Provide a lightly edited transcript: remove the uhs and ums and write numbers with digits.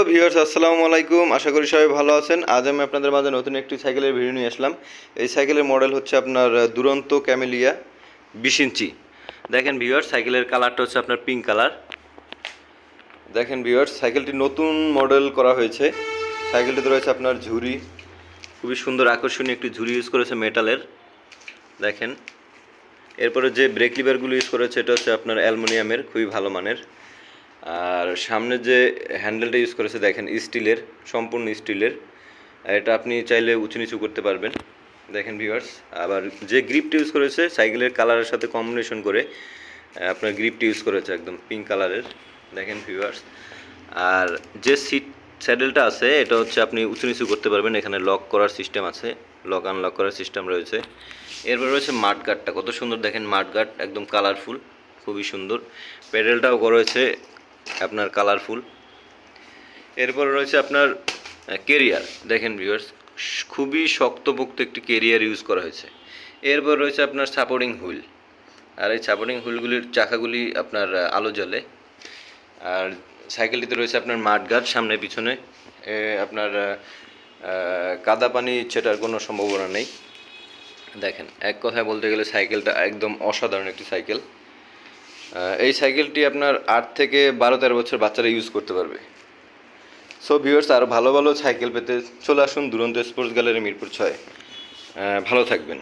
Viewers, আসসালামু আলাইকুম। আশা করি সবাই ভালো আছেন। আজ আমি আপনাদের মাঝে নতুন একটি সাইকেলের ভিডিও নিয়ে আসলাম। এই সাইকেলের মডেল হচ্ছে আপনার দুরন্ত ক্যামেলিয়া 20 ইঞ্চি। দেখেন ভিউয়ার্স, সাইকেলের কালারটা হচ্ছে আপনার পিঙ্ক কালার। দেখেন ভিউয়ার্স, সাইকেলটি নতুন মডেল করা হয়েছে। সাইকেলটিতে রয়েছে আপনার ঝুড়ি, খুবই সুন্দর আকর্ষণীয় একটি ঝুড়ি ইউজ করেছে মেটালের। দেখেন, এরপরে যে ব্রেক লিভারগুলো ইউজ করেছে এটা হচ্ছে আপনার অ্যালুমিনিয়ামের, খুবই ভালো মানের। আর সামনে যে হ্যান্ডেলটা ইউজ করেছে দেখেন স্টিলের, সম্পূর্ণ স্টিলের। এটা আপনি চাইলে উঁচু নিচু করতে পারবেন। দেখেন ভিউয়ার্স, আবার যে গ্রিপটা ইউজ করেছে সাইকেলের কালারের সাথে কম্বিনেশন করে আপনার গ্রিপটা ইউজ করেছে একদম পিঙ্ক কালারের। দেখেন ভিউয়ার্স, আর যে সিট স্যাডেলটা আছে এটা হচ্ছে আপনি উঁচু নিচু করতে পারবেন। এখানে লক করার সিস্টেম আছে, লক আনলক করার সিস্টেম রয়েছে। এরপর রয়েছে মাঠগার্ডটা, কত সুন্দর দেখেন, মাঠগার্ড একদম কালারফুল, খুবই সুন্দর। প্যাডেলটাও রয়েছে আপনার কালারফুল। এরপর রয়েছে আপনার কেরিয়ার, দেখেন ভিউয়ার্স, খুবই শক্তপোক্ত একটি কেরিয়ার ইউজ করা হয়েছে। এরপর রয়েছে আপনার সাপোর্টিং হুইল, আর এই সাপোর্টিং হুইলগুলির চাকাগুলি আপনার আলো জ্বলে। আর সাইকেলটিতে রয়েছে আপনার মাঠগার্ড সামনে পিছনে। আপনার কাদা পানি ছেটার কোনো সম্ভাবনা নেই। দেখেন, এক কথায় বলতে গেলে সাইকেলটা একদম অসাধারণ একটি সাইকেল। এই সাইকেলটি আপনার 8 থেকে 12-13 বছর বাচ্চারা ইউজ করতে পারবে। সো ভিউয়ার্স, আরও ভালো ভালো সাইকেল পেতে চলে আসুন দুরন্ত স্পোর্টস গ্যালারি মিরপুর 6। ভালো থাকবেন।